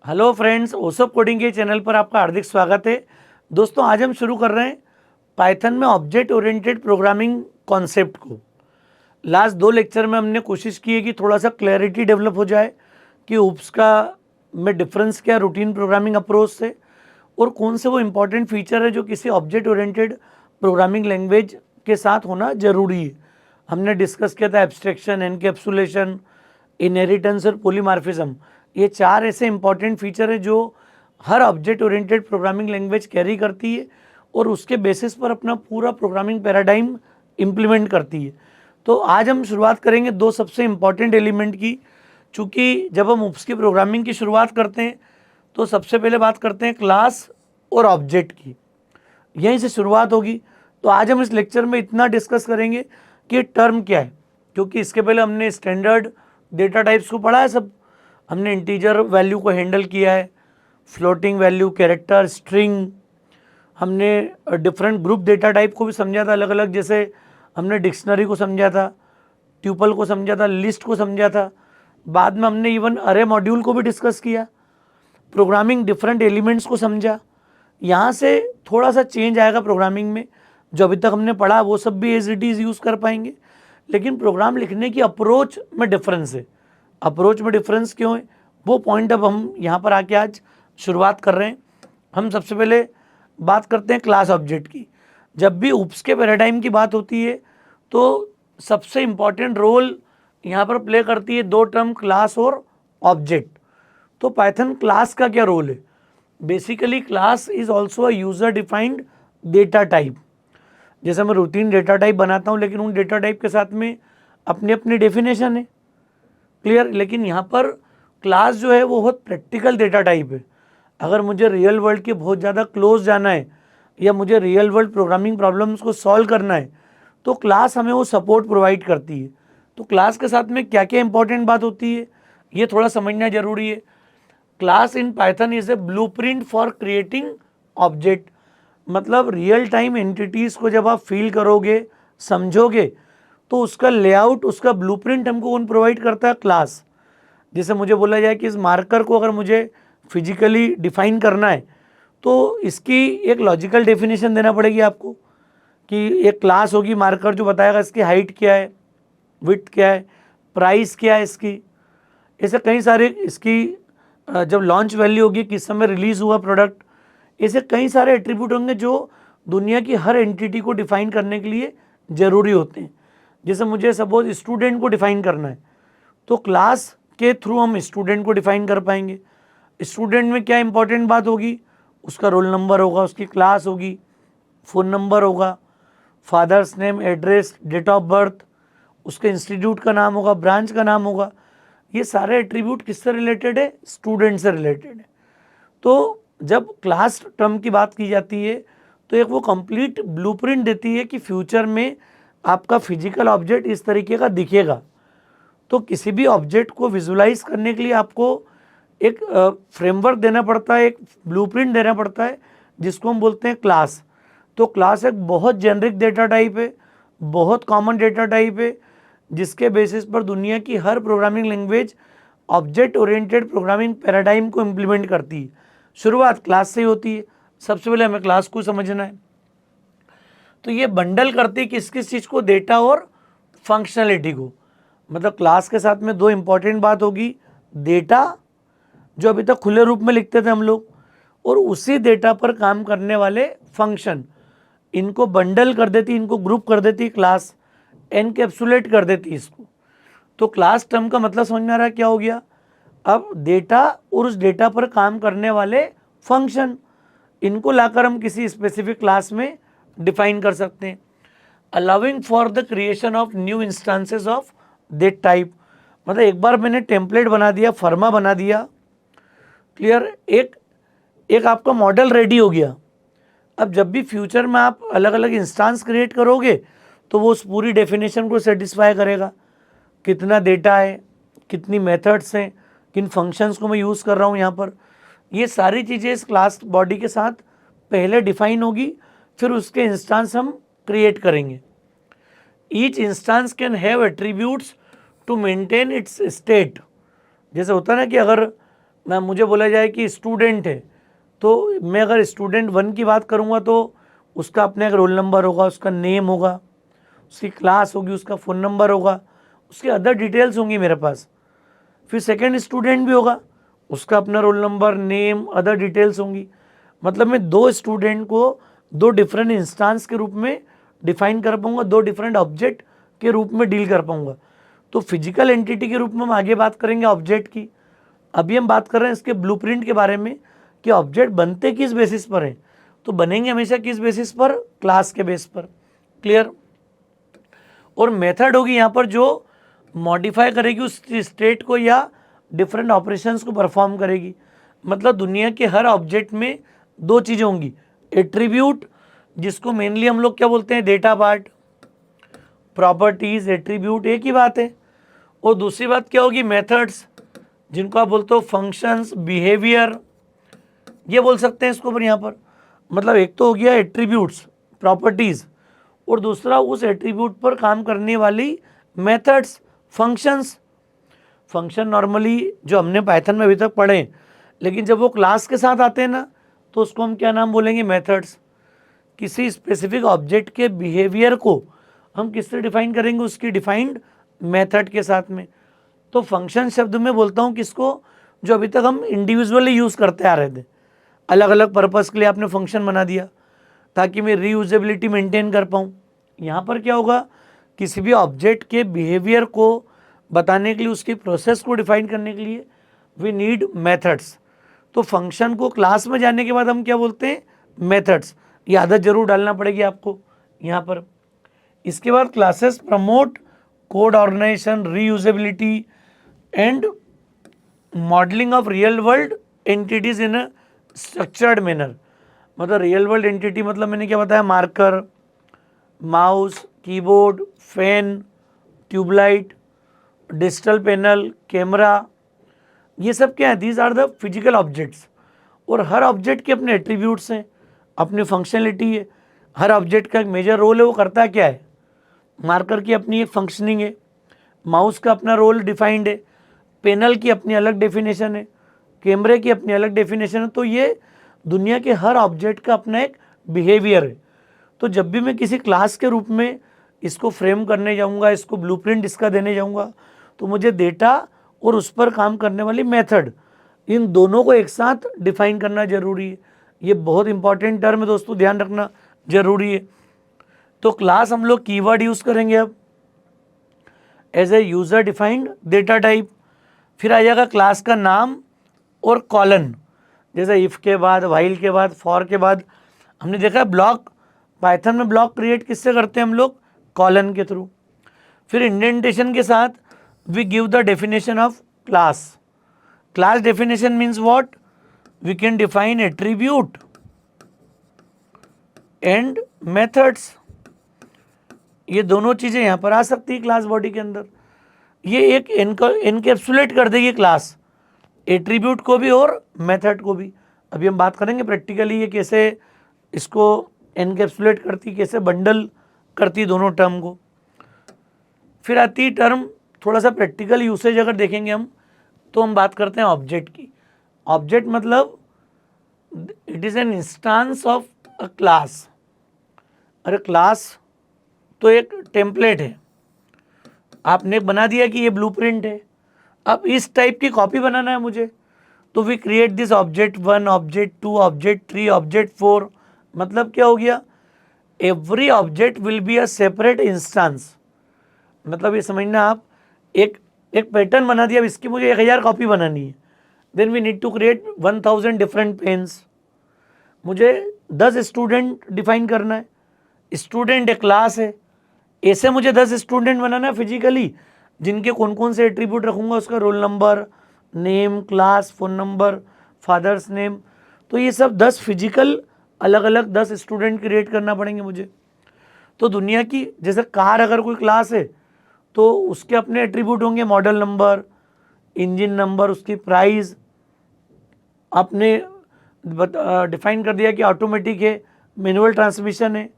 Hello friends, ओसप coding के channel पर आपका हार्दिक स्वागत है। दोस्तों, आज हम शुरू कर रहे हैं पाइथन में ऑब्जेक्ट ओरिएंटेड प्रोग्रामिंग कॉन्सेप्ट को। लास्ट 2 लेक्चर में हमने कोशिश की है कि थोड़ा सा क्लैरिटी डेवलप हो जाए कि ऊप्स का में डिफरेंस क्या रूटीन प्रोग्रामिंग अप्रोच से, और कौन से वो इम्पॉर्टेंट फीचर है जो किसी ऑब्जेक्ट ओरिएंटेड प्रोग्रामिंग लैंग्वेज के साथ होना जरूरी है। हमने डिस्कस किया था एब्स्ट्रैक्शन, एनकैप्सुलेशन, इनहेरिटेंस और पॉलीमॉर्फिज्म। ये 4 ऐसे इंपॉर्टेंट फीचर है जो हर object oriented programming language carry करती है और उसके बेसिस पर अपना पूरा प्रोग्रामिंग पैराडाइम इम्प्लीमेंट करती है। तो आज हम शुरुआत करेंगे 2 सबसे इम्पॉर्टेंट एलिमेंट की। चूँकि जब हम ऊप्स की प्रोग्रामिंग की शुरुआत करते हैं तो सबसे पहले बात करते हैं क्लास और ऑब्जेक्ट की, यहीं से शुरुआत होगी। तो आज हम इस लेक्चर में इतना डिस्कस करेंगे कि टर्म क्या है, क्योंकि इसके पहले हमने स्टैंडर्ड डेटा टाइप्स को पढ़ा है सब। हमने इंटीजर वैल्यू को हैंडल किया है, फ्लोटिंग वैल्यू, कैरेक्टर, स्ट्रिंग। हमने डिफरेंट ग्रुप डेटा टाइप को भी समझा था अलग अलग, जैसे हमने डिक्शनरी को समझा था, ट्यूपल को समझा था, लिस्ट को समझा था। बाद में हमने इवन अरे मॉड्यूल को भी डिस्कस किया, प्रोग्रामिंग डिफरेंट एलिमेंट्स को समझा। यहाँ से थोड़ा सा चेंज आएगा प्रोग्रामिंग में, जो अभी तक हमने पढ़ा वो सब भी एज इट इज़ यूज़ कर पाएंगे, लेकिन प्रोग्राम लिखने की अप्रोच में डिफरेंस है। अप्रोच में डिफरेंस क्यों है, वो पॉइंट अब हम यहाँ पर आके आज शुरुआत कर रहे हैं। हम सबसे पहले बात करते हैं क्लास ऑब्जेक्ट की। जब भी ऊप्स के पैराडाइम की बात होती है तो सबसे इम्पॉर्टेंट रोल यहाँ पर प्ले करती है 2 टर्म, क्लास और ऑब्जेक्ट। तो पाइथन क्लास का क्या रोल है? Basically class is also a user defined data type. जैसे मैं रूटीन डेटा टाइप बनाता हूँ, लेकिन उन डेटा टाइप के साथ में अपनी अपनी डेफिनेशन है, क्लियर। लेकिन यहाँ पर क्लास जो है वो बहुत प्रैक्टिकल डेटा टाइप है। अगर मुझे रियल वर्ल्ड के बहुत ज़्यादा क्लोज जाना है या मुझे रियल वर्ल्ड प्रोग्रामिंग प्रॉब्लम्स को सॉल्व करना है तो क्लास हमें वो सपोर्ट प्रोवाइड करती है। तो क्लास के साथ में क्या क्या इंपॉर्टेंट बात होती है ये थोड़ा समझना जरूरी है। Class in Python is a blueprint for creating object. मतलब रियल टाइम एंटिटीज़ को जब आप फील करोगे, समझोगे, तो उसका लेआउट, उसका ब्लूप्रिंट हमको कौन प्रोवाइड करता है? क्लास। जैसे मुझे बोला जाए कि इस मार्कर को अगर मुझे फिजिकली डिफाइन करना है तो इसकी एक लॉजिकल डेफिनेशन देना पड़ेगी आपको, कि एक क्लास होगी मार्कर जो बताएगा इसकी हाइट क्या है, विड्थ क्या है, प्राइस क्या है इसकी। ऐसे कई सारे, इसकी जब लॉन्च वैल्यू होगी, किस समय रिलीज हुआ प्रोडक्ट, ऐसे कई सारे एट्रीब्यूट होंगे जो दुनिया की हर एंटिटी को डिफाइन करने के लिए ज़रूरी होते हैं। जैसे मुझे सपोज स्टूडेंट को डिफाइन करना है तो क्लास के थ्रू हम स्टूडेंट को डिफाइन कर पाएंगे। स्टूडेंट में क्या इंपॉर्टेंट बात होगी? उसका रोल नंबर होगा, उसकी क्लास होगी, फ़ोन नंबर होगा, father's name, address, date of birth, उसके इंस्टीट्यूट का नाम होगा, ब्रांच का नाम होगा। ये सारे एट्रीब्यूट किससे रिलेटेड है? स्टूडेंट से रिलेटेड है। तो जब क्लास टर्म की बात की जाती है तो एक वो कंप्लीट ब्लूप्रिंट देती है कि फ्यूचर में आपका फिजिकल ऑब्जेक्ट इस तरीके का दिखेगा। तो किसी भी ऑब्जेक्ट को विजुलाइज करने के लिए आपको एक फ्रेमवर्क देना पड़ता है, एक ब्लूप्रिंट देना पड़ता है, जिसको हम बोलते हैं क्लास। तो क्लास एक बहुत जेनरिक डेटा टाइप है, बहुत कॉमन डेटा टाइप है, जिसके बेसिस पर दुनिया की हर programming language object oriented programming paradigm को इम्प्लीमेंट करती है। शुरुआत क्लास से ही होती है। सबसे पहले हमें क्लास को समझना है। तो ये बंडल करती है किस किस चीज़ को? डेटा और फंक्शनलिटी को। मतलब क्लास के साथ में 2 इंपॉर्टेंट बात होगी, डेटा जो अभी तक खुले रूप में लिखते थे हम लोग, और उसी डेटा पर काम करने वाले फंक्शन। इनको बंडल कर देती, इनको ग्रुप कर देती क्लास, एनकैप्सुलेट कर देती इसको। तो क्लास टर्म का मतलब समझ में आ रहा है क्या हो गया? अब डेटा और उस डेटा पर काम करने वाले फंक्शन, इनको लाकर हम किसी स्पेसिफिक क्लास में डिफाइन कर सकते हैं। Allowing for the creation of new instances of that type. मतलब एक बार मैंने टेम्पलेट बना दिया, फर्मा बना दिया, क्लियर, एक आपका मॉडल रेडी हो गया। अब जब भी फ्यूचर में आप अलग अलग इंस्टांस क्रिएट करोगे तो वो उस पूरी डेफिनेशन को सेटिस्फाई करेगा। कितना डेटा है, कितनी मेथड्स हैं, किन फंक्शंस को मैं यूज़ कर रहा हूँ यहाँ पर, ये सारी चीज़ें इस क्लास बॉडी के साथ पहले डिफाइन होगी, फिर उसके इंस्टांस हम क्रिएट करेंगे। Each instance can have attributes to maintain its state. जैसे होता है ना कि अगर ना मुझे बोला जाए कि स्टूडेंट है, तो मैं अगर स्टूडेंट 1 की बात करूँगा तो उसका अपने एक रोल नंबर होगा, उसका नेम होगा, उसकी क्लास होगी, उसका फ़ोन नंबर होगा, उसके अदर डिटेल्स होंगी मेरे पास। फिर सेकंड स्टूडेंट भी होगा, उसका अपना roll number, name, other details होंगी। मतलब मैं 2 स्टूडेंट को 2 डिफरेंट इंस्टांस के रूप में डिफाइन कर पाऊंगा, 2 डिफरेंट ऑब्जेक्ट के रूप में डील कर पाऊंगा। तो फिजिकल एंटिटी के रूप में हम आगे बात करेंगे ऑब्जेक्ट की। अभी हम बात कर रहे हैं इसके ब्लूप्रिंट के बारे में कि ऑब्जेक्ट बनते किस बेसिस पर हैं। तो बनेंगे हमेशा किस बेसिस पर, क्लास के बेस पर। क्लियर। और मेथड होगी यहाँ पर जो मॉडिफाई करेगी उस स्टेट को या डिफरेंट ऑपरेशंस को परफॉर्म करेगी। मतलब दुनिया के हर ऑब्जेक्ट में 2 चीज़ें होंगी, एट्रीब्यूट जिसको मेनली हम लोग क्या बोलते हैं, डेटा पार्ट, प्रॉपर्टीज, एट्रीब्यूट एक ही बात है। और दूसरी बात क्या होगी, मेथड्स, जिनको आप बोलते हो फंक्शंस, बिहेवियर, ये बोल सकते हैं इसको पर यहाँ पर। मतलब एक तो हो गया एट्रीब्यूट्स, प्रॉपर्टीज, और दूसरा उस एट्रीब्यूट पर काम करने वाली मेथड्स, फंक्शंस। फंक्शन नॉर्मली जो हमने पाइथन में अभी तक पढ़े, लेकिन जब वो क्लास के साथ आते हैं ना तो उसको हम क्या नाम बोलेंगे, मेथड्स। किसी स्पेसिफिक ऑब्जेक्ट के बिहेवियर को हम किससे डिफाइन करेंगे, उसकी डिफाइंड मेथड के साथ में। तो फंक्शन शब्द में बोलता हूँ किसको, जो अभी तक हम इंडिविजुअली यूज़ करते आ रहे थे। अलग अलग पर्पज़ के लिए आपने फंक्शन बना दिया ताकि मैं रीयूजेबिलिटी मेंटेन कर पाऊँ। यहाँ पर क्या होगा, किसी भी ऑब्जेक्ट के बिहेवियर को बताने के लिए, उसकी प्रोसेस को डिफाइन करने के लिए वी नीड मेथड्स। तो फंक्शन को क्लास में जाने के बाद हम क्या बोलते हैं, मेथड्स। ये आदत जरूर डालना पड़ेगी आपको यहाँ पर। इसके बाद classes promote code organization, reusability and modelling of real world entities in a structured manner. मतलब रियल वर्ल्ड एंटिटी मतलब मैंने क्या बताया, marker, mouse, keyboard, fan, tube light, digital panel, camera, ये सब क्या है, these are the physical objects. और हर ऑब्जेक्ट के अपने एट्रीब्यूट्स हैं, अपनी फंक्शनलिटी है। हर ऑब्जेक्ट का एक मेजर रोल है, वो करता क्या है। मार्कर की अपनी एक फंक्शनिंग है, माउस का अपना रोल डिफाइंड है, पैनल की अपनी अलग डेफिनेशन है, कैमरे की अपनी अलग डेफिनेशन है। तो ये दुनिया के हर ऑब्जेक्ट का अपना एक बिहेवियर है। तो जब भी मैं किसी क्लास के रूप में इसको फ्रेम करने जाऊंगा, इसको ब्लूप्रिंट इसका देने जाऊंगा, तो मुझे डेटा और उस पर काम करने वाली मेथड, इन दोनों को एक साथ डिफाइन करना जरूरी है। ये बहुत इंपॉर्टेंट टर्म है दोस्तों, ध्यान रखना जरूरी है। तो क्लास हम लोग कीवर्ड यूज़ करेंगे अब, as a user defined data type. फिर आ जाएगा क्लास का नाम और कॉलन, जैसे इफ़ के बाद, व्हाइल के बाद, फॉर के बाद। हमने देखा है ब्लॉक, पाइथन में ब्लॉक क्रिएट किससे करते हैं हम लोग, कॉलन के थ्रू। फिर इंडेंटेशन के साथ we give the definition of class. Class definition means what, we can define attribute and methods. ये दोनों चीज़ें यहाँ पर आ सकती है क्लास बॉडी के अंदर। ये एक एनकैप्सुलेट कर देगी क्लास, एट्रीब्यूट को भी और मेथड को भी। अभी हम बात करेंगे प्रैक्टिकली ये कैसे इसको एनकैप्सुलेट करती, कैसे बंडल करती दोनों टर्म को। फिर आती टर्म थोड़ा सा प्रैक्टिकल यूसेज अगर देखेंगे हम, तो हम बात करते हैं ऑब्जेक्ट की। ऑब्जेक्ट मतलब it is an instance of a class. अरे क्लास तो एक टेम्पलेट है, आपने बना दिया कि ये ब्लूप्रिंट है। अब इस टाइप की कॉपी बनाना है मुझे, तो we create this object 1, object 2, object 3, object 4। मतलब क्या हो गया, every object will be a separate instance. मतलब ये समझना आप, एक पैटर्न बना दिया, अब इसकी मुझे 1000 कॉपी बनानी है, then we need to create 1000 different pens. मुझे 10 स्टूडेंट डिफाइन करना है, स्टूडेंट एक क्लास है, ऐसे मुझे 10 स्टूडेंट बनाना है फिजिकली, जिनके कौन कौन से एट्रीब्यूट रखूँगा, उसका roll number, name, class, phone number, father's name. तो ये सब 10 फिजिकल अलग अलग 10 स्टूडेंट क्रिएट करना पड़ेंगे मुझे। तो दुनिया की जैसे कार अगर कोई क्लास है तो उसके अपने एट्रीब्यूट होंगे, मॉडल नंबर, इंजन नंबर, उसकी प्राइस। आपने डिफाइन कर दिया कि ऑटोमेटिक है, मैनुअल ट्रांसमिशन है।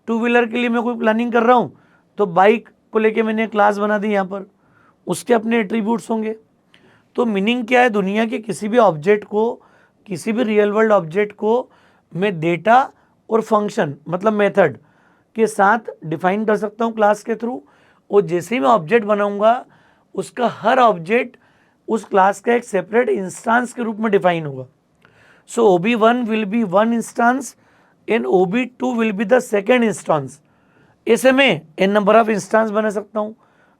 टू व्हीलर के लिए मैं कोई प्लानिंग कर रहा हूँ तो बाइक को लेके मैंने क्लास बना दी यहाँ पर, उसके अपने एट्रीब्यूट्स होंगे। तो मीनिंग क्या है, दुनिया के किसी भी ऑब्जेक्ट को, किसी भी रियल वर्ल्ड ऑब्जेक्ट को मैं डेटा और फंक्शन मतलब मेथड के साथ डिफाइन कर सकता हूँ क्लास के थ्रू। और जैसे ही मैं ऑब्जेक्ट बनाऊंगा उसका हर ऑब्जेक्ट उस क्लास का एक सेपरेट इंस्टांस के रूप में डिफाइन होगा। So OB1 will be one instance and OB2 will be the second instance. ऐसे में n नंबर ऑफ इंस्टांस बना सकता हूँ।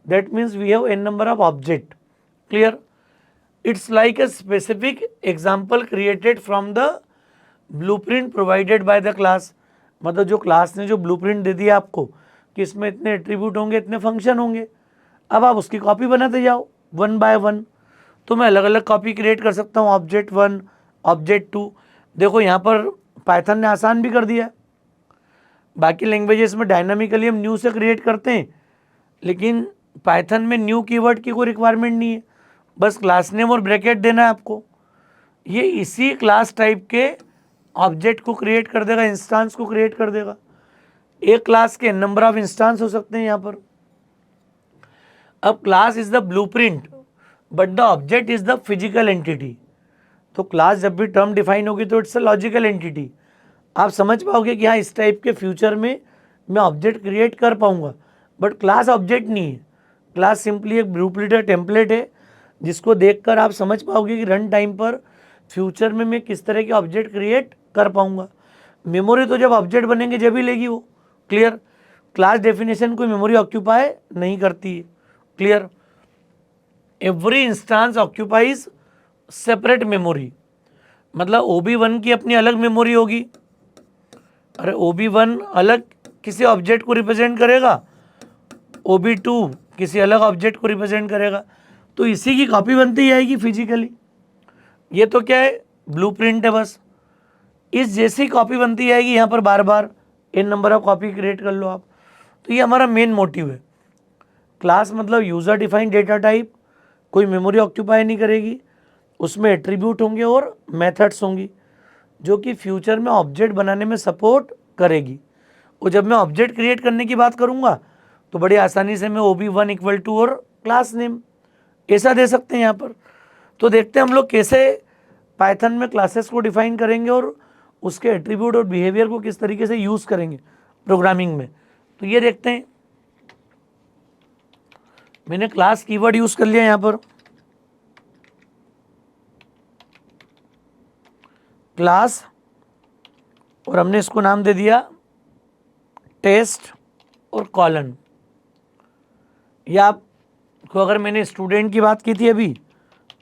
That means we have n number of object. Clear? It's like a specific example created from the blueprint provided by the class। मतलब जो class ने जो blueprint दे दिया आपको कि इसमें इतने एट्रीब्यूट होंगे, इतने फंक्शन होंगे, अब आप उसकी कॉपी बनाते जाओ वन बाय वन। तो मैं अलग अलग कॉपी क्रिएट कर सकता हूँ, ऑब्जेक्ट 1, ऑब्जेक्ट 2। देखो यहाँ पर पाइथन ने आसान भी कर दिया। बाकी लैंग्वेजेस में डायनामिकली हम न्यू से क्रिएट करते हैं, लेकिन पाइथन में न्यू कीवर्ड की कोई रिक्वायरमेंट नहीं है, बस क्लास नेम और ब्रैकेट देना है आपको। ये इसी क्लास टाइप के ऑब्जेक्ट को क्रिएट कर देगा, इंस्टांस को क्रिएट कर देगा। एक क्लास के नंबर ऑफ इंस्टांस हो सकते हैं यहाँ पर। अब class is the blueprint but the object is the physical entity. तो क्लास जब भी टर्म डिफाइन होगी तो इट्स अ लॉजिकल एंटिटी। आप समझ पाओगे कि हाँ इस टाइप के फ्यूचर में मैं ऑब्जेक्ट क्रिएट कर पाऊंगा, बट क्लास ऑब्जेक्ट नहीं है। क्लास सिंपली एक ब्लूप्रिंट है, टेम्पलेट है, जिसको देखकर आप समझ पाओगे कि रन टाइम पर फ्यूचर में मैं किस तरह के ऑब्जेक्ट क्रिएट कर पाऊंगा। मेमोरी तो जब ऑब्जेक्ट बनेंगे जब ही लेगी वो। क्लियर? क्लास डेफिनेशन कोई मेमोरी ऑक्यूपाई नहीं करती है। Clear? Every instance occupies separate memory. मतलब OB1 की अपनी अलग मेमोरी होगी। अरे OB1 अलग किसी ऑब्जेक्ट को रिप्रेजेंट करेगा, OB2 किसी अलग ऑब्जेक्ट को रिप्रेजेंट करेगा, तो इसी की कॉपी बनती जाएगी फिजिकली। ये तो क्या है, ब्लूप्रिंट है बस। इस जैसी कॉपी बनती जाएगी यहाँ पर बार बार, n number of copy create कर लो आप। तो ये हमारा मेन मोटिव है। क्लास मतलब यूज़र डिफाइंड डेटा टाइप, कोई मेमोरी ऑक्यूपाई नहीं करेगी, उसमें एट्रीब्यूट होंगे और मेथड्स होंगी जो कि फ्यूचर में ऑब्जेक्ट बनाने में सपोर्ट करेगी। और जब मैं ऑब्जेक्ट क्रिएट करने की बात करूँगा तो बड़ी आसानी से मैं OB1 इक्वल टू और क्लास नेम ऐसा दे सकते हैं यहाँ पर। तो देखते हैं हम लोग कैसे पाइथन में क्लासेस को डिफाइन करेंगे और उसके एट्रीब्यूट और बिहेवियर को किस तरीके से यूज़ करेंगे प्रोग्रामिंग में। तो ये देखते हैं। मैंने क्लास कीवर्ड यूज़ कर लिया यहाँ पर, क्लास, और हमने इसको नाम दे दिया टेस्ट और कॉलन। या आपको अगर मैंने स्टूडेंट की बात की थी अभी,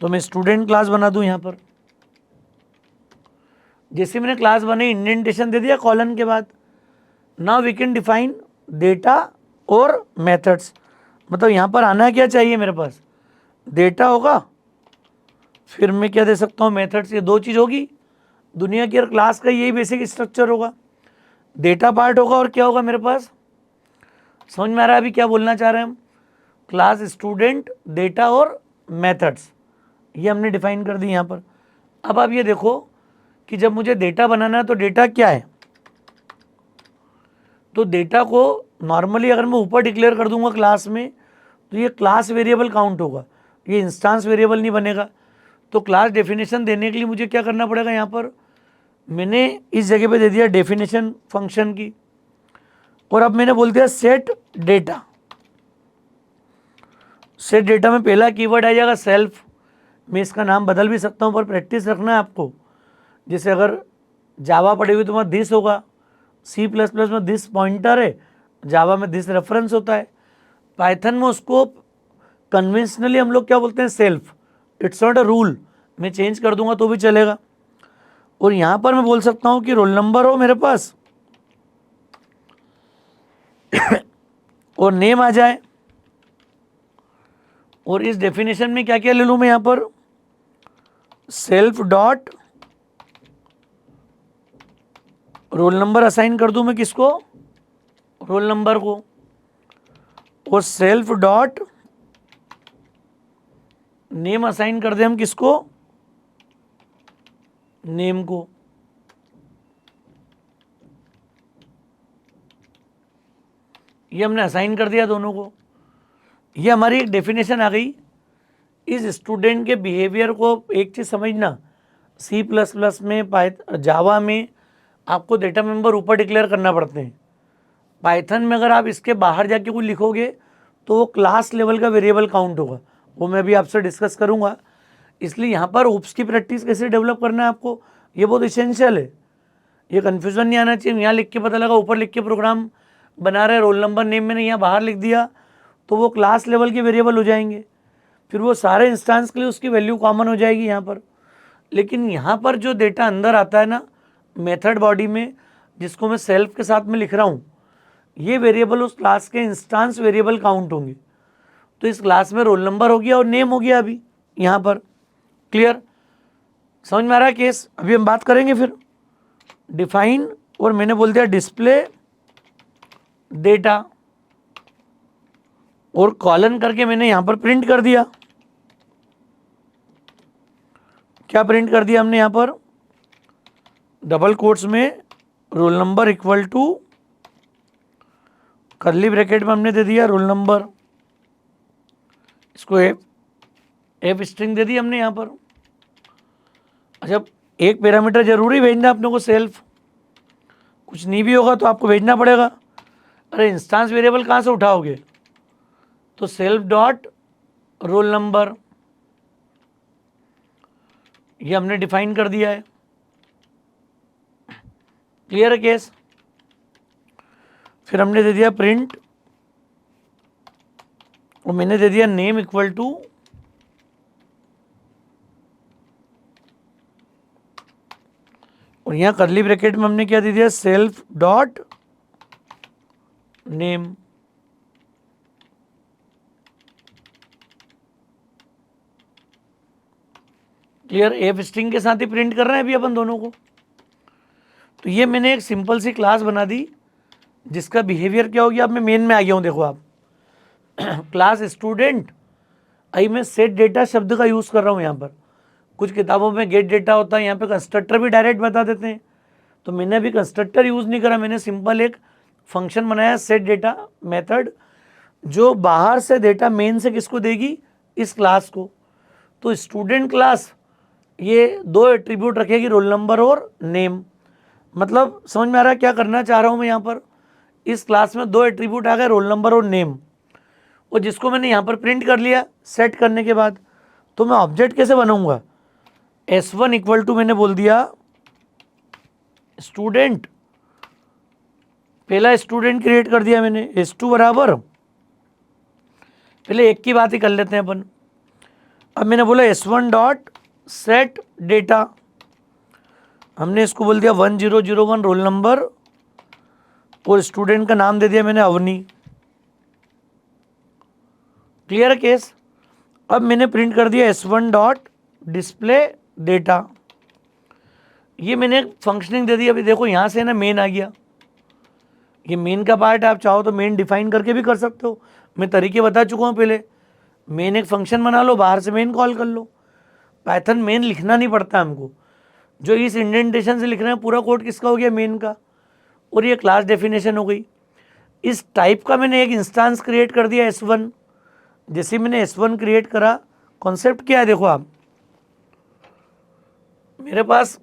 तो मैं स्टूडेंट क्लास बना दूं यहाँ पर। जैसे मैंने क्लास बनाई, इंडेंटेशन दे दिया कॉलन के बाद। Now we can define data और मेथड्स। मतलब यहाँ पर आना क्या चाहिए मेरे पास, डेटा होगा, फिर मैं क्या दे सकता हूँ, मेथड्स। ये दो चीज़ होगी दुनिया की हर क्लास का, यही बेसिक स्ट्रक्चर होगा। डेटा पार्ट होगा और क्या होगा मेरे पास, समझ में आ रहा है अभी क्या बोलना चाह रहे हैं हम। क्लास, स्टूडेंट, डेटा और मेथड्स, ये हमने डिफाइन कर दी यहाँ पर। अब आप ये देखो कि जब मुझे डेटा बनाना है तो डेटा क्या है। तो डेटा को नॉर्मली अगर मैं ऊपर डिक्लेयर कर दूंगा क्लास में तो ये क्लास वेरिएबल काउंट होगा, ये इंस्टांस वेरिएबल नहीं बनेगा। तो क्लास डेफिनेशन देने के लिए मुझे क्या करना पड़ेगा, यहाँ पर मैंने इस जगह पे दे दिया डेफिनेशन फंक्शन की, और अब मैंने बोल दिया सेट डेटा। सेट डेटा में पहला कीवर्ड आ जाएगा सेल्फ। मैं इसका नाम बदल भी सकता हूँ, पर प्रैक्टिस रखना है आपको। जैसे अगर जावा पढ़ी हुई तो वहाँ दिस होगा, C++ में दिस पॉइंटर है, जावा में दिस रेफरेंस होता है, पाइथन में उसको कन्वेंशनली हम लोग क्या बोलते हैं, self. It's not a rule, मैं चेंज कर दूंगा तो भी चलेगा। और यहाँ पर मैं बोल सकता हूँ कि रोल नंबर हो मेरे पास और नेम आ जाए। और इस डेफिनेशन में क्या क्या ले लूँ मैं, यहाँ पर self dot roll number assign कर दूं मैं किसको, रोल नंबर को, और सेल्फ डॉट नेम असाइन कर दे हम किसको, नेम को। ये हमने असाइन कर दिया दोनों को। ये हमारी एक डेफिनेशन आ गई इस स्टूडेंट के बिहेवियर को एक चीज़ समझना, C++ में जावा में आपको डेटा मेंबर ऊपर डिक्लेयर करना पड़ते हैं। पाइथन में अगर आप इसके बाहर जाके कुछ लिखोगे तो वो क्लास लेवल का वेरिएबल काउंट होगा, वो मैं भी आपसे डिस्कस करूँगा। इसलिए यहाँ पर ओप्स की प्रैक्टिस कैसे डेवलप करना है आपको, ये बहुत इसेंशियल है। ये कन्फ्यूज़न नहीं आना चाहिए। यहाँ लिख के पता लगा ऊपर लिख के प्रोग्राम बना रहे, रोल नंबर नेम मैंने यहाँ बाहर लिख दिया तो वो क्लास लेवल के वेरिएबल हो जाएंगे, फिर वो सारे इंस्टेंस के लिए उसकी वैल्यू कॉमन हो जाएगी यहाँ पर। लेकिन यहाँ पर जो डेटा अंदर आता है ना मेथड बॉडी में, जिसको मैं सेल्फ के साथ में लिख रहा हूँ, ये वेरिएबल उस क्लास के इंस्टेंस वेरिएबल काउंट होंगे। तो इस क्लास में रोल नंबर हो गया और नेम हो गया अभी यहाँ पर। क्लियर, समझ में आ रहा है केस? अभी हम बात करेंगे फिर डिफाइन, और मैंने बोल दिया डिस्प्ले डेटा, और कॉलन करके मैंने यहाँ पर प्रिंट कर दिया। क्या प्रिंट कर दिया हमने यहाँ पर? डबल कोट्स में roll number equal to, curly bracket में हमने दे दिया रोल नंबर, इसको एफ स्ट्रिंग दे दी हमने यहाँ पर। अच्छा, एक पैरामीटर जरूरी भेजना अपने को सेल्फ, कुछ नहीं भी होगा तो आपको भेजना पड़ेगा। अरे इंस्टेंस वेरिएबल कहाँ से उठाओगे? तो सेल्फ डॉट रोल नंबर, ये हमने डिफाइन कर दिया है। क्लियर है केस? फिर हमने दे दिया प्रिंट, और मैंने दे दिया नेम इक्वल टू, और यहाँ कर्ली ब्रैकेट में हमने क्या दे दिया? Self dot name. Clear? F string के साथ ही प्रिंट कर रहे हैं अभी अपन दोनों को। तो ये मैंने एक सिंपल सी क्लास बना दी जिसका बिहेवियर क्या हो गया। अब मैं मेन में आ गया हूँ, देखो आप क्लास स्टूडेंट, आई मैं सेट डेटा शब्द का यूज़ कर रहा हूँ यहाँ पर। कुछ किताबों में गेट डेटा होता है, यहाँ पे कंस्ट्रक्टर भी डायरेक्ट बता देते हैं, तो मैंने अभी कंस्ट्रक्टर यूज़ नहीं करा। मैंने सिंपल एक फंक्शन बनाया सेट डेटा मेथड, जो बाहर से डेटा मेन से किसको देगी? इस क्लास को। तो स्टूडेंट क्लास ये दो एट्रीब्यूट रखेगी, रोल नंबर और नेम। मतलब समझ में आ रहा है क्या करना चाह रहा हूँ मैं यहाँ पर? इस क्लास में दो एट्रीब्यूट आ गए, रोल नंबर और नेम, और जिसको मैंने यहाँ पर प्रिंट कर लिया सेट करने के बाद। तो मैं ऑब्जेक्ट कैसे बनाऊंगा? S1 इक्वल टू, मैंने बोल दिया स्टूडेंट, पहला स्टूडेंट क्रिएट कर दिया मैंने। S2 बराबर, पहले एक की बात ही कर लेते हैं अपन। अब मैंने बोला S1 डॉट सेट डेटा, हमने इसको बोल दिया 1001 रोल नंबर, और स्टूडेंट का नाम दे दिया मैंने अवनी। क्लियर है केस? अब मैंने प्रिंट कर दिया S1 डॉट डिस्प्ले डेटा, ये मैंने फंक्शनिंग दे दी। अभी देखो यहाँ से ना मेन आ गया, ये मेन का पार्ट है। आप चाहो तो मेन डिफाइन करके भी कर सकते हो, मैं तरीके बता चुका हूँ पहले। मेन एक फंक्शन बना लो, बाहर से मेन कॉल कर लो। पाइथन मेन लिखना नहीं पड़ता हमको, जो इस इंडेंटेशन से लिख रहे हैं पूरा कोड किसका हो गया? मेन का। और ये क्लास डेफिनेशन हो गई। इस टाइप का मैंने एक इंस्टेंस क्रिएट कर दिया S1। जैसे मैंने S1 क्रिएट करा, कॉन्सेप्ट क्या है देखो आप, मेरे पास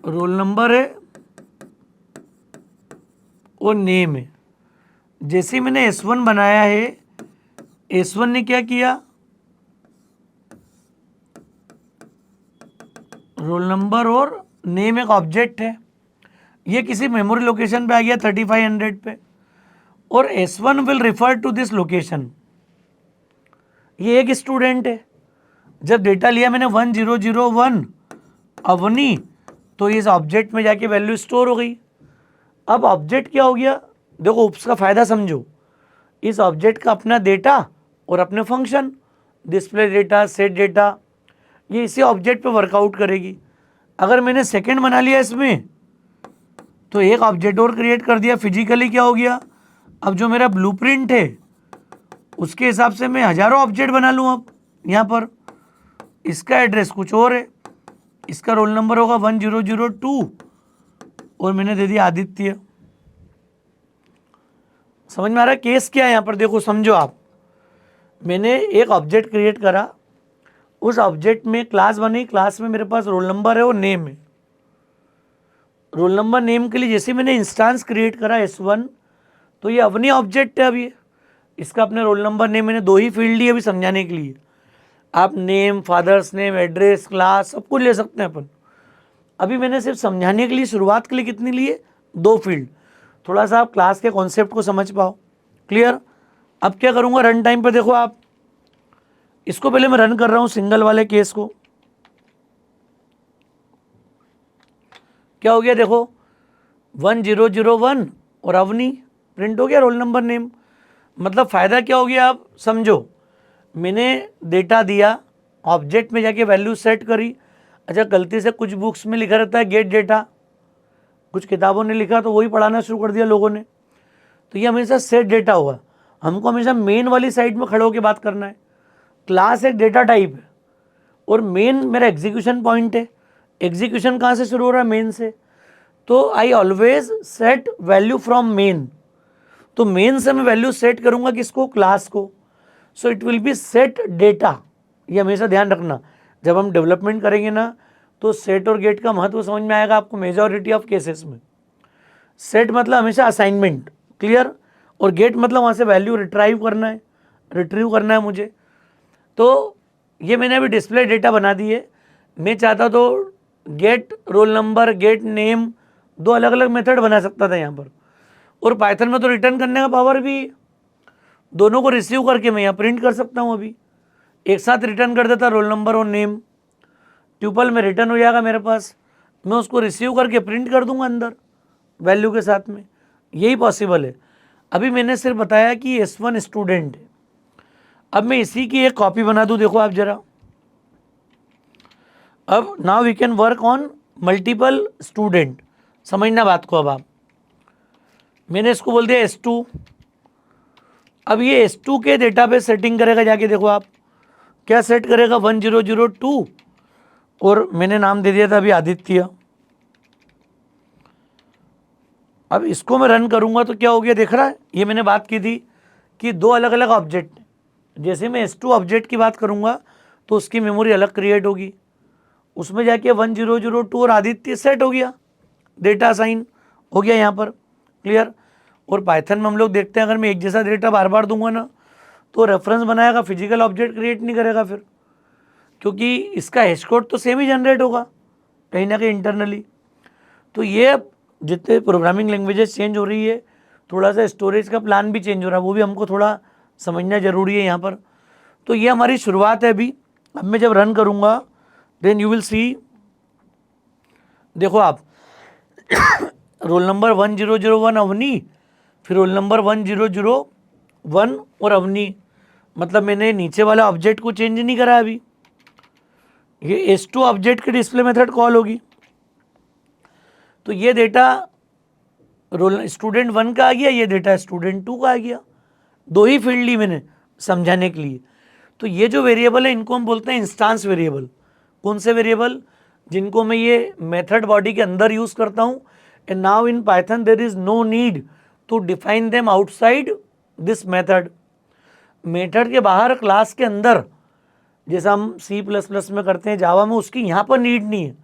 रोल नंबर है और नेम है। जैसे मैंने S1 बनाया है, S1 ने क्या किया? रोल नंबर और नेम एक ऑब्जेक्ट है, ये किसी मेमोरी लोकेशन पे आ गया 3500 पे, और S1 will refer to this location. ये एक स्टूडेंट है, जब डेटा लिया मैंने 1001 अवनी, तो इस ऑब्जेक्ट में जाके वैल्यू स्टोर हो गई। अब ऑब्जेक्ट क्या हो गया? देखो उप्स का फ़ायदा समझो। इस ऑब्जेक्ट का अपना डेटा और अपने function, display data, set data, ये इसी ऑब्जेक्ट पे वर्कआउट करेगी। अगर मैंने सेकंड बना लिया इसमें, तो एक ऑब्जेक्ट और क्रिएट कर दिया। फिजिकली क्या हो गया? अब जो मेरा ब्लूप्रिंट है उसके हिसाब से मैं हज़ारों ऑब्जेक्ट बना लूँ। अब यहाँ पर इसका एड्रेस कुछ और है, इसका रोल नंबर होगा 1002, और मैंने दे दिया आदित्य। समझ में आ रहा है केस क्या है यहाँ पर? देखो समझो आप, मैंने एक ऑब्जेक्ट क्रिएट करा, उस ऑब्जेक्ट में क्लास बनी, क्लास में मेरे पास रोल नंबर है और नेम है। रोल नंबर नेम के लिए जैसे मैंने इंस्टेंस क्रिएट करा S1, तो ये अवनी ऑब्जेक्ट है। अभी इसका अपने रोल नंबर नेम मैंने 2 ही फील्ड लिए अभी समझाने के लिए। आप name, fathers name, address, class सब कुछ ले सकते हैं अपन। अभी मैंने सिर्फ समझाने के लिए, शुरुआत के लिए कितनी लिए, 2 फील्ड। थोड़ा सा आप क्लास के कॉन्सेप्ट को समझ पाओ। क्लियर। अब क्या करूँगा, रन टाइम पे देखो आप, इसको पहले मैं रन कर रहा हूँ सिंगल वाले केस को। क्या हो गया देखो, 1001 और अवनी प्रिंट हो गया, रोल नंबर नेम। मतलब फ़ायदा क्या हो गया आप समझो, मैंने डेटा दिया, ऑब्जेक्ट में जाके वैल्यू सेट करी। अच्छा, गलती से कुछ बुक्स में लिखा रहता है गेट डेटा, कुछ किताबों ने लिखा तो वही पढ़ाना शुरू कर दिया लोगों ने, तो ये हमेशा सेट डेटा हुआ। हमको हमेशा मेन वाली साइड में खड़े होकर बात करना है। क्लास एक डेटा टाइप है और मेन मेरा एग्जीक्यूशन पॉइंट है। एग्जीक्यूशन कहाँ से शुरू हो रहा है, मेन से। तो I always set value from main. तो मेन से मैं वैल्यू सेट करूंगा किसको, क्लास को। So it will be set data. ये हमेशा ध्यान रखना, जब हम डेवलपमेंट करेंगे ना, तो सेट और गेट का महत्व समझ में आएगा आपको मेजॉरिटी ऑफ केसेस में। सेट मतलब हमेशा असाइनमेंट, क्लियर, और गेट मतलब वहाँ से वैल्यू रिट्राइव करना है, रिट्रीव करना है मुझे। तो ये मैंने अभी डिस्प्ले डेटा बना दी है। मैं चाहता तो get roll number, get name, 2 अलग अलग मेथड बना सकता था यहाँ पर। और पाइथन में तो रिटर्न करने का पावर भी, दोनों को रिसीव करके मैं यहाँ प्रिंट कर सकता हूँ। अभी एक साथ रिटर्न कर देता रोल नंबर और नेम, ट्यूपल में रिटर्न हो जाएगा मेरे पास, मैं उसको रिसीव करके प्रिंट कर दूंगा अंदर वैल्यू के साथ में। यही पॉसिबल है। अभी मैंने सिर्फ बताया कि S1 स्टूडेंट है। अब मैं इसी की एक कॉपी बना दूं, देखो आप जरा। अब now we can work on multiple student. समझना बात को। अब आप, मैंने इसको बोल दिया S2। अब ये S2 के डेटाबेस सेटिंग करेगा, जाके देखो आप क्या सेट करेगा, 1002 और मैंने नाम दे दिया था अभी आदित्य। अब इसको मैं रन करूंगा तो क्या हो गया, देख रहा है। ये मैंने बात की थी कि 2 अलग अलग ऑब्जेक्ट, जैसे मैं S2 ऑब्जेक्ट की बात करूंगा तो उसकी मेमोरी अलग क्रिएट होगी, उसमें जाके 1002 और आदित्य सेट हो गया, डेटा असाइन हो गया यहाँ पर। क्लियर। और पाइथन में हम लोग देखते हैं, अगर मैं एक जैसा डेटा बार बार दूंगा ना, तो रेफरेंस बनाएगा, फिजिकल ऑब्जेक्ट क्रिएट नहीं करेगा फिर, क्योंकि इसका हैश कोड तो सेम ही जनरेट होगा कहीं ना कहीं इंटरनली। तो ये जितने प्रोग्रामिंग लैंग्वेजेस चेंज हो रही है, थोड़ा सा स्टोरेज का प्लान भी चेंज हो रहा है, वो भी हमको थोड़ा समझना ज़रूरी है यहाँ पर। तो ये हमारी शुरुआत है अभी। अब मैं जब रन करूँगा देन यू विल सी, देखो आप रोल नंबर 1001 अवनी, फिर रोल नंबर 1001 और अवनी। मतलब मैंने नीचे वाला ऑब्जेक्ट को चेंज नहीं करा अभी। ये S2 ऑब्जेक्ट की डिस्प्ले मेथड कॉल होगी, तो ये डेटा रोल स्टूडेंट 1 का आ गया, ये डेटा स्टूडेंट 2 का आ गया। 2 ही फील्ड ली मैंने समझाने के लिए। तो ये जो वेरिएबल है इनको हम बोलते हैं इंस्टांस वेरिएबल। कौन से वेरिएबल, जिनको मैं ये मेथड बॉडी के अंदर यूज करता हूँ। And now in Python there is no need to define them outside this method. Method के बाहर क्लास के अंदर, जैसा हम C++ में करते हैं, जावा में, उसकी यहाँ पर नीड नहीं है।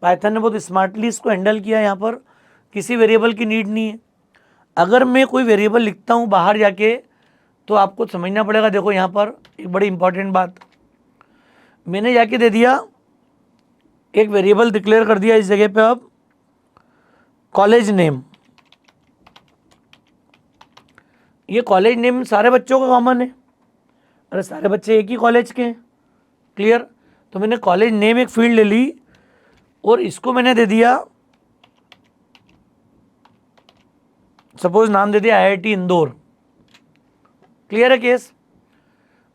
पाइथन ने बहुत स्मार्टली इसको हैंडल किया। यहाँ पर किसी वेरिएबल की नीड नहीं है। अगर मैं कोई वेरिएबल लिखता हूँ बाहर जाके, तो आपको समझना पड़ेगा। देखो यहाँ पर एक बड़ी इंपॉर्टेंट बात, मैंने जाके दे दिया एक वेरिएबल डिक्लेयर कर दिया इस जगह पे, अब कॉलेज नेम। ये कॉलेज नेम सारे बच्चों का कॉमन है, अरे सारे बच्चे एक ही कॉलेज के हैं। क्लियर। तो मैंने कॉलेज नेम एक फील्ड ले ली और इसको मैंने दे दिया, सपोज नाम दे दिया IIT इंदौर। क्लियर है केस।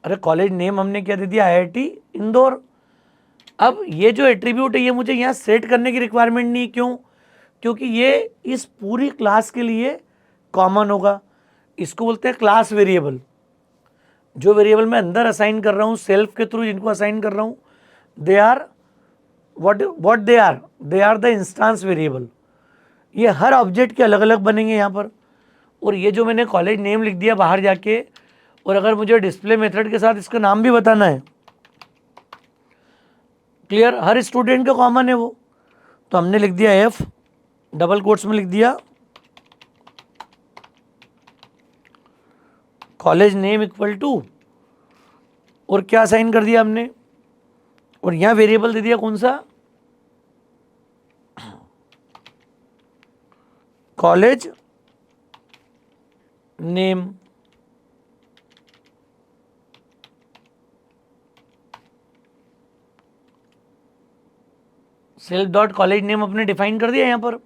अरे कॉलेज नेम हमने क्या दे दिया, IIT इंदौर। अब ये जो एट्रीब्यूट है ये मुझे यहाँ सेट करने की रिक्वायरमेंट नहीं। क्यों? क्योंकि ये इस पूरी क्लास के लिए कॉमन होगा। इसको बोलते हैं क्लास वेरिएबल। जो वेरिएबल मैं अंदर असाइन कर रहा हूँ सेल्फ के थ्रू, जिनको असाइन कर रहा हूँ, they are what they are the instance variable. ये हर ऑब्जेक्ट के अलग अलग बनेंगे यहाँ पर। और ये जो मैंने कॉलेज नेम लिख दिया बाहर जाके, और अगर मुझे डिस्प्ले मेथड के साथ इसका नाम भी बताना है, क्लियर, हर स्टूडेंट का कॉमन है वो, तो हमने लिख दिया एफ, डबल कोट्स में लिख दिया कॉलेज नेम इक्वल टू, और क्या साइन कर दिया हमने, और यहां वेरिएबल दे दिया कौन सा, college name. Self dot college name अपने डिफाइन कर दिया यहां पर,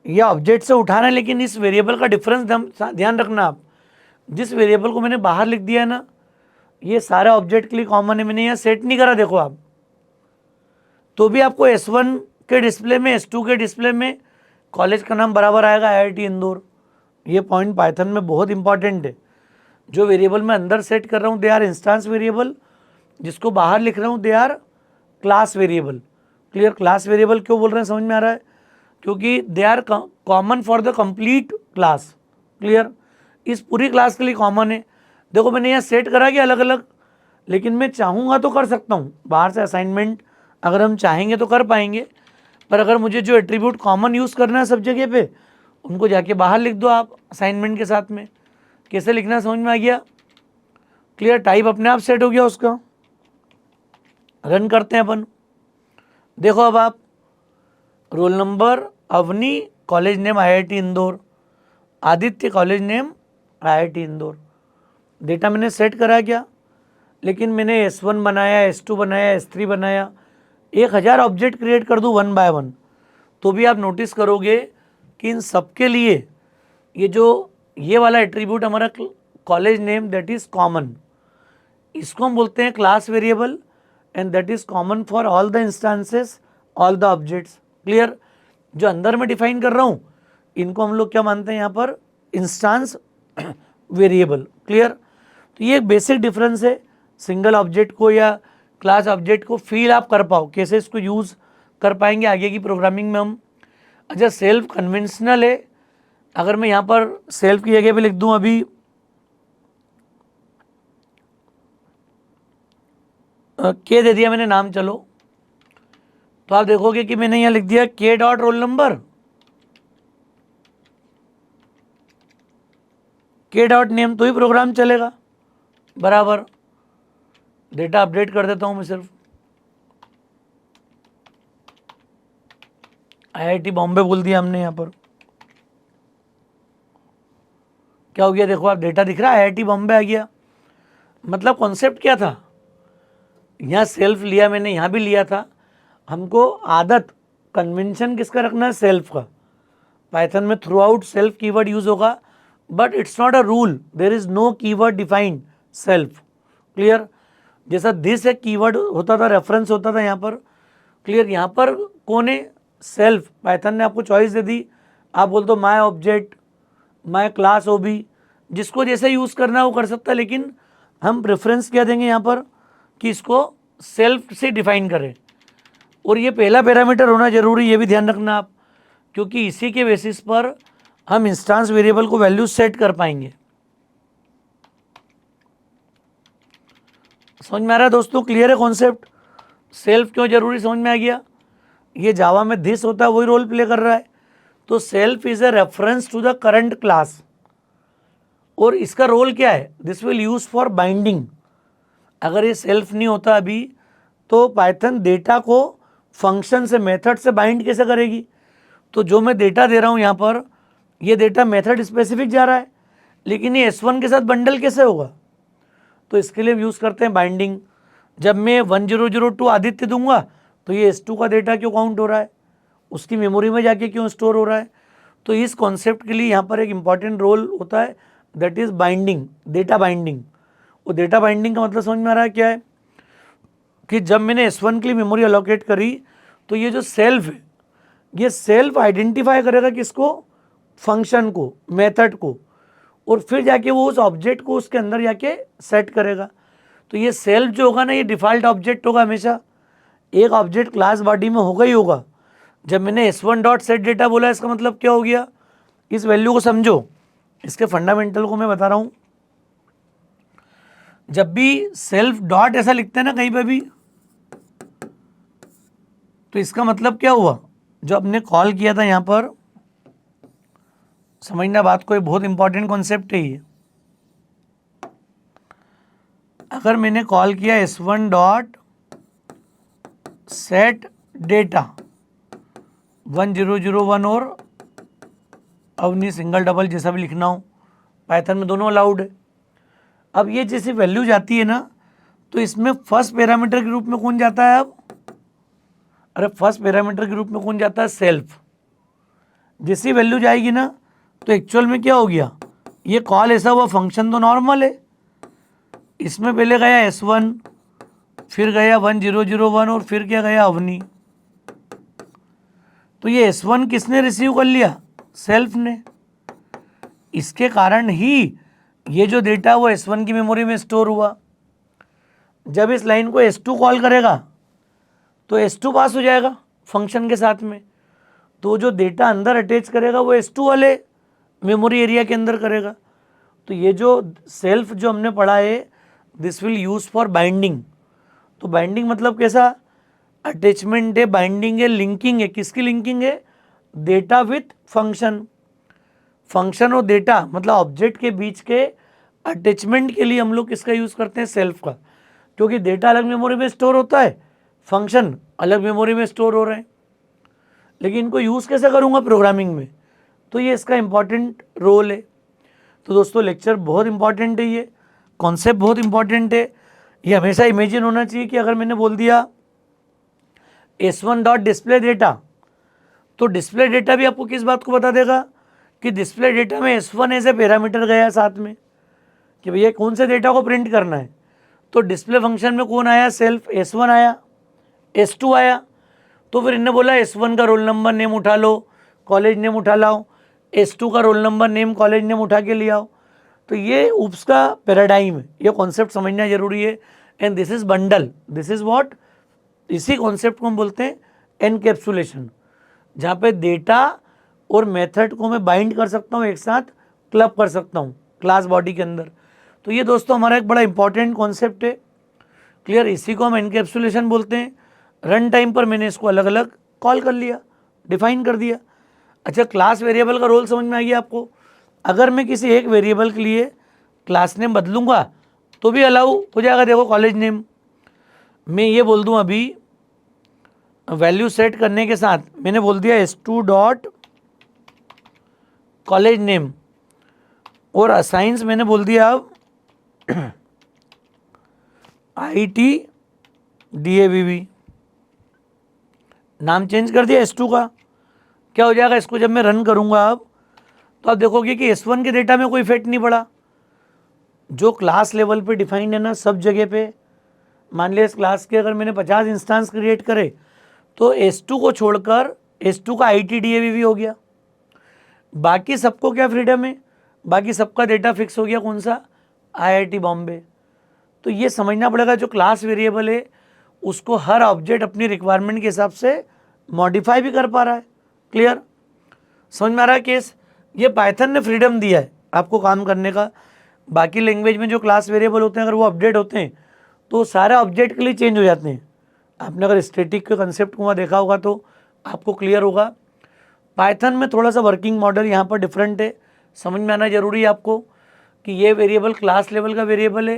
यह ऑब्जेक्ट से उठाना है, लेकिन इस वेरिएबल का डिफरेंस ध्यान रखना आप, जिस वेरिएबल को मैंने बाहर लिख दिया है ना, ये सारे ऑब्जेक्ट के लिए कॉमन है, मैंने यहाँ सेट नहीं करा, देखो आप, तो भी आपको S1 के डिस्प्ले में, S2 के डिस्प्ले में कॉलेज का नाम बराबर आएगा IIT इंदौर। ये पॉइंट पाइथन में बहुत इंपॉर्टेंट है। जो वेरिएबल मैं अंदर सेट कर रहा हूँ दे आर इंस्टांस वेरिएबल, जिसको बाहर लिख रहा हूँ they are class variable. Clear, class variable क्यों बोल रहे हैं समझ में आ रहा है, क्योंकि they are common for the complete class. Clear, इस पूरी क्लास के लिए कॉमन है। देखो मैंने यहाँ सेट करा कि अलग अलग, लेकिन मैं चाहूँगा तो कर सकता हूँ, बाहर से असाइनमेंट अगर हम चाहेंगे तो कर पाएंगे, पर अगर मुझे जो एट्रीब्यूट कॉमन यूज़ करना है सब जगह पे, उनको जाके बाहर लिख दो आप असाइनमेंट के साथ में। कैसे लिखना समझ में आ गया, क्लियर, टाइप अपने आप सेट हो गया उसका। रन करते हैं अपन, देखो अब आप, roll number Avni, college name IIT Indore, Aditya college name IIT Indore. Data मैंने सेट करा क्या, लेकिन मैंने S1 बनाया, S2 बनाया, S3 बनाया, 1000 ऑब्जेक्ट क्रिएट कर दूँ 1 बाय 1, तो भी आप नोटिस करोगे कि इन सब के लिए ये वाला एट्रीब्यूट हमारा college name that is common, इसको हम बोलते हैं class variable, and that is common for all the instances, all the objects. Clear, जो अंदर में डिफाइन कर रहा हूँ इनको हम लोग क्या मानते हैं यहाँ पर, इंस्टांस वेरिएबल। क्लियर, तो ये एक बेसिक डिफरेंस है, सिंगल ऑब्जेक्ट को या क्लास ऑब्जेक्ट को फील आप कर पाओ, कैसे इसको यूज़ कर पाएंगे आगे की प्रोग्रामिंग में हम। अच्छा, सेल्फ कन्वेंशनल है, अगर मैं यहाँ पर सेल्फ की जगह पे लिख दूँ अभी के दे दिया मैंने नाम, चलो तो आप देखोगे कि मैंने यहाँ लिख दिया के डॉट रोल नंबर, के डॉट नेम, तो ही प्रोग्राम चलेगा बराबर। डेटा अपडेट कर देता हूँ मैं सिर्फ, IIT बॉम्बे बोल दिया हमने यहाँ पर, क्या हो गया देखो आप, डेटा दिख रहा है IIT बॉम्बे आ गया। मतलब कॉन्सेप्ट क्या था, यहाँ सेल्फ लिया मैंने, यहाँ भी लिया था, हमको आदत कन्वेंशन किसका रखना है, सेल्फ का। पाइथन में throughout self keyword use होगा, but it's not a rule, there is no keyword defined self. Clear, जैसा दिस एक कीवर्ड होता था, रेफरेंस होता था यहाँ पर। क्लियर, यहाँ पर कौन है, सेल्फ। पाइथन ने आपको चॉइस दे दी, आप बोल दो माय ऑब्जेक्ट, माय क्लास ओबी, जिसको जैसे यूज़ करना है वो कर सकता है, लेकिन हम प्रेफरेंस क्या देंगे यहाँ पर कि इसको सेल्फ से डिफाइन करें। और ये पहला पैरामीटर होना जरूरी, ये भी ध्यान रखना आप, क्योंकि इसी के बेसिस पर हम इंस्टांस वेरिएबल को वैल्यू सेट कर पाएंगे। समझ में आ रहा है दोस्तों, क्लियर है कॉन्सेप्ट, सेल्फ क्यों जरूरी समझ में आ गया। ये जावा में दिस होता है वही रोल प्ले कर रहा है, तो self is a reference to the current class, और इसका रोल क्या है, this will use for binding. अगर ये सेल्फ नहीं होता अभी तो पाइथन डेटा को फंक्शन से, मेथड से बाइंड कैसे करेगी। तो जो मैं डेटा दे रहा हूँ यहाँ पर, ये डेटा मेथड स्पेसिफिक जा रहा है, लेकिन ये S1 के साथ बंडल कैसे होगा, तो इसके लिए यूज़ करते हैं बाइंडिंग। जब मैं 1002 आदित्य दूंगा तो ये S2 का डेटा क्यों काउंट हो रहा है, उसकी मेमोरी में जाके क्यों स्टोर हो रहा है। तो इस कॉन्सेप्ट के लिए यहाँ पर एक इम्पॉर्टेंट रोल होता है, that is binding, data binding. और डेटा बाइंडिंग का मतलब समझ में आ रहा है क्या है, कि जब मैंने S1 के लिए मेमोरी अलोकेट करी तो ये जो सेल्फ है, ये सेल्फ आइडेंटिफाई करेगा किसको, फंक्शन को, मेथड को, और फिर जाके वो उस ऑब्जेक्ट को उसके अंदर जाके सेट करेगा। तो ये सेल्फ जो होगा ना, ये डिफ़ॉल्ट ऑब्जेक्ट होगा हमेशा, एक ऑब्जेक्ट क्लास बॉडी में होगा ही होगा। जब मैंने S1 डॉट सेट डेटा बोला, इसका मतलब क्या हो गया, इस वैल्यू को समझो, इसके फंडामेंटल को मैं बता रहा हूँ। जब भी सेल्फ डॉट ऐसा लिखते हैं ना कहीं पे भी, तो इसका मतलब क्या हुआ, जो आपने कॉल किया था यहाँ पर, समझना बात को, बहुत इंपॉर्टेंट कॉन्सेप्ट है ये। अगर मैंने कॉल किया S1 डॉट सेट डेटा 1001 और अवनी सिंगल डबल जैसा भी लिखना हो, पाइथन में दोनों अलाउड है। अब ये जैसी वैल्यू जाती है ना, तो इसमें फर्स्ट पैरामीटर के रूप में कौन जाता है अब, अरे फर्स्ट पैरामीटर के रूप में कौन जाता है, सेल्फ। जैसी वैल्यू जाएगी ना, तो एक्चुअल में क्या हो गया, ये कॉल ऐसा हुआ, फंक्शन तो नॉर्मल है, इसमें पहले गया S1, फिर गया 1001 और फिर क्या गया, अवनी। तो ये S1 किसने रिसीव कर लिया, सेल्फ ने। इसके कारण ही ये जो डेटा वो S1 की मेमोरी में स्टोर हुआ। जब इस लाइन को S2 कॉल करेगा तो S2 पास हो जाएगा फंक्शन के साथ में, तो जो डेटा अंदर अटैच करेगा वो S2 वाले मेमोरी एरिया के अंदर करेगा। तो ये जो सेल्फ जो हमने पढ़ा है, this will use for binding. तो बाइंडिंग मतलब कैसा, अटैचमेंट है, बाइंडिंग है, लिंकिंग है। किसकी लिंकिंग है, डेटा विथ फंक्शन। फंक्शन और डेटा मतलब ऑब्जेक्ट के बीच के अटैचमेंट के लिए हम लोग किसका यूज़ करते हैं, सेल्फ का। क्योंकि डेटा अलग मेमोरी में स्टोर होता है, फंक्शन अलग मेमोरी में स्टोर हो रहे हैं। लेकिन इनको यूज़ कैसे करूँगा प्रोग्रामिंग में, तो ये इसका इंपॉर्टेंट रोल है। तो दोस्तों लेक्चर बहुत इंपॉर्टेंट है, ये कॉन्सेप्ट बहुत इंपॉर्टेंट है। ये हमेशा इमेजिन होना चाहिए कि अगर मैंने बोल दिया S1 डॉट डिस्प्ले डेटा, तो डिस्प्ले डेटा भी आपको किस बात को बता देगा कि डिस्प्ले डेटा में S1 ऐसे पैरामीटर गया साथ में कि भैया कौन से डेटा को प्रिंट करना है। तो डिस्प्ले फंक्शन में कौन आया, सेल्फ S1 आया, S2 आया। तो फिर इन्होंने बोला S1 का रोल नंबर नेम उठा लो, कॉलेज नेम उठा लाओ, S2 का roll number name college name उठा के ले आओ। तो ये UPS का पैराडाइम है, ये कॉन्सेप्ट समझना जरूरी है। And this is bundle, this is what, इसी कॉन्सेप्ट को हम बोलते हैं एनकैप्सुलेशन, जहाँ पे डेटा और मेथड को मैं बाइंड कर सकता हूँ, एक साथ क्लब कर सकता हूँ क्लास बॉडी के अंदर। तो ये दोस्तों हमारा एक बड़ा इंपॉर्टेंट कॉन्सेप्ट है, क्लियर। इसी को हम एनकैप्सुलेशन बोलते हैं। रन टाइम पर मैंने इसको अलग अलग कॉल कर लिया, डिफाइन कर दिया। अच्छा, क्लास वेरिएबल का रोल समझ में आ गया आपको। अगर मैं किसी एक वेरिएबल के लिए क्लास नेम बदलूंगा तो भी अलाउ हो जाएगा। देखो कॉलेज नेम मैं ये बोल दूं, अभी वैल्यू सेट करने के साथ मैंने बोल दिया S2 डॉट कॉलेज नेम, और असाइंस मैंने बोल दिया अब ITDAVV, नाम चेंज कर दिया S2 का। क्या हो जाएगा, इसको जब मैं रन करूंगा अब, तो आप देखोगे कि S1 के डेटा में कोई इफेक्ट नहीं पड़ा। जो क्लास लेवल पे डिफाइंड है ना सब जगह पे, मान लिया इस क्लास के अगर मैंने 50 इंस्टेंस क्रिएट करे तो S2 को छोड़कर S2 का ITDAVV हो गया। बाकी सबको क्या फ्रीडम है, बाकी सबका डेटा फिक्स हो गया, कौन सा, IIT बॉम्बे। तो ये समझना पड़ेगा, जो क्लास वेरिएबल है उसको हर ऑब्जेक्ट अपनी रिक्वायरमेंट के हिसाब से मॉडिफाई भी कर पा रहा है। क्लियर, समझ में आ रहा है केस। ये पाइथन ने फ्रीडम दिया है आपको काम करने का। बाकी लैंग्वेज में जो क्लास वेरिएबल होते हैं अगर वो अपडेट होते हैं तो सारे ऑब्जेक्ट के लिए चेंज हो जाते हैं। आपने अगर स्टैटिक के कंसेप्ट को वहाँ देखा होगा तो आपको क्लियर होगा। पाइथन में थोड़ा सा वर्किंग मॉडल यहाँ पर डिफरेंट है, समझ में आना जरूरी है आपको कि ये वेरिएबल क्लास लेवल का वेरिएबल है।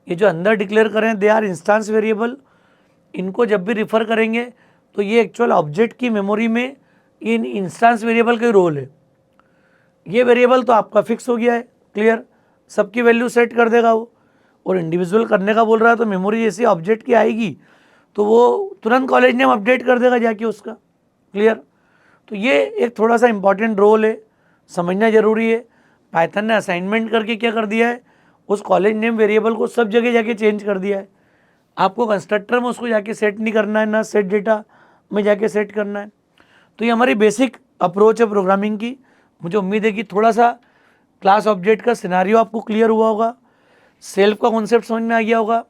ये जो अंदर डिक्लेयर करें दे आर इंस्टेंस वेरिएबल, इनको जब भी रिफ़र करेंगे तो ये एक्चुअल ऑब्जेक्ट की मेमोरी में इन इंस्टेंस वेरिएबल का रोल है। ये वेरिएबल तो आपका फिक्स हो गया है, क्लियर, सबकी वैल्यू सेट कर देगा वो। और इंडिविजुअल करने का बोल रहा है तो मेमोरी जैसी ऑब्जेक्ट की आएगी तो वो तुरंत कॉलेज नेम अपडेट कर देगा जाके उसका, क्लियर। तो ये एक थोड़ा सा इंपॉर्टेंट रोल है, समझना जरूरी है। पाइथन ने असाइनमेंट करके क्या कर दिया है, उस कॉलेज नेम वेरिएबल को सब जगह जाके चेंज कर दिया है। आपको कंस्ट्रक्टर में उसको जाके सेट नहीं करना है, ना सेट डेटा में जाके सेट करना है। तो ये हमारी बेसिक अप्रोच है प्रोग्रामिंग की। मुझे उम्मीद है कि थोड़ा सा क्लास ऑब्जेक्ट का सिनारियो आपको क्लियर हुआ होगा, सेल्फ का कॉन्सेप्ट समझ में आ गया होगा,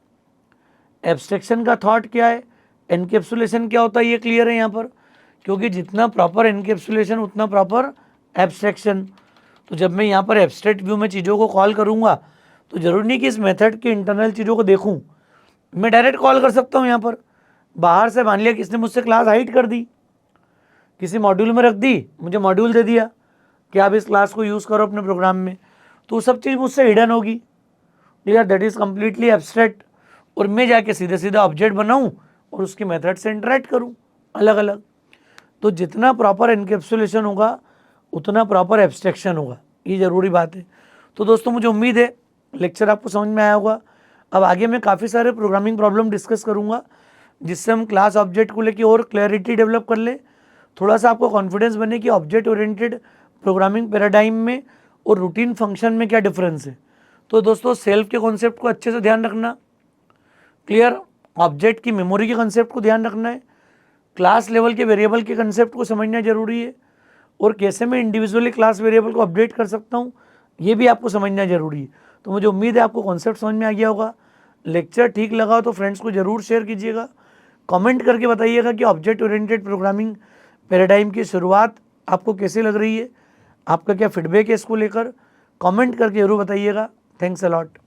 एब्स्ट्रैक्शन का थॉट क्या है, एनकैप्सुलेशन क्या होता है ये क्लियर है यहाँ पर, क्योंकि जितना प्रॉपर एनकैप्सुलेशन उतना प्रॉपर एब्स्ट्रैक्शन। तो जब मैं यहाँ पर एब्स्ट्रैक्ट व्यू में चीज़ों को कॉल करूँगा तो ज़रूरी नहीं कि इस मेथड की इंटरनल चीज़ों को देखूँ, मैं डायरेक्ट कॉल कर सकता हूँ। यहाँ पर बाहर से मान लिया किसने मुझसे क्लास हाइड कर दी, किसी मॉड्यूल में रख दी, मुझे मॉड्यूल दे दिया कि आप इस क्लास को यूज़ करो अपने प्रोग्राम में, तो सब चीज़ मुझसे हिडन होगी। यार दैट इज़ कम्प्लीटली एब्स्ट्रैक्ट, और मैं जाके सीधे सीधे ऑब्जेक्ट बनाऊँ और उसकी मेथड से इंटरेक्ट करूँ अलग अलग। तो जितना प्रॉपर एनकैप्सुलेशन होगा उतना प्रॉपर एब्स्ट्रैक्शन होगा, ये ज़रूरी बात है। तो दोस्तों मुझे उम्मीद है लेक्चर आपको समझ में आया होगा। अब आगे मैं काफ़ी सारे प्रोग्रामिंग प्रॉब्लम डिस्कस करूँगा जिससे हम क्लास ऑब्जेक्ट को लेके और क्लैरिटी डेवलप कर ले, थोड़ा सा आपको कॉन्फिडेंस बने कि ऑब्जेक्ट ओरिएंटेड प्रोग्रामिंग पैराडाइम में और रूटीन फंक्शन में क्या डिफरेंस है। तो दोस्तों सेल्फ के कॉन्सेप्ट को अच्छे से ध्यान रखना, क्लियर, ऑब्जेक्ट की मेमोरी के कंसेप्ट को ध्यान रखना है, क्लास लेवल के वेरिएबल के कंसेप्ट को समझना जरूरी है, और कैसे मैं इंडिविजुअली क्लास वेरिएबल को अपडेट कर सकता हूँ ये भी आपको समझना जरूरी है। तो मुझे उम्मीद है आपको कॉन्सेप्ट समझ में आ गया होगा। लेक्चर ठीक लगा हो तो फ्रेंड्स को ज़रूर शेयर कीजिएगा, कमेंट करके बताइएगा कि ऑब्जेक्ट ओरिएंटेड प्रोग्रामिंग पैराडाइम की शुरुआत आपको कैसे लग रही है, आपका क्या फीडबैक है इसको लेकर, कमेंट करके ज़रूर बताइएगा। Thanks a lot.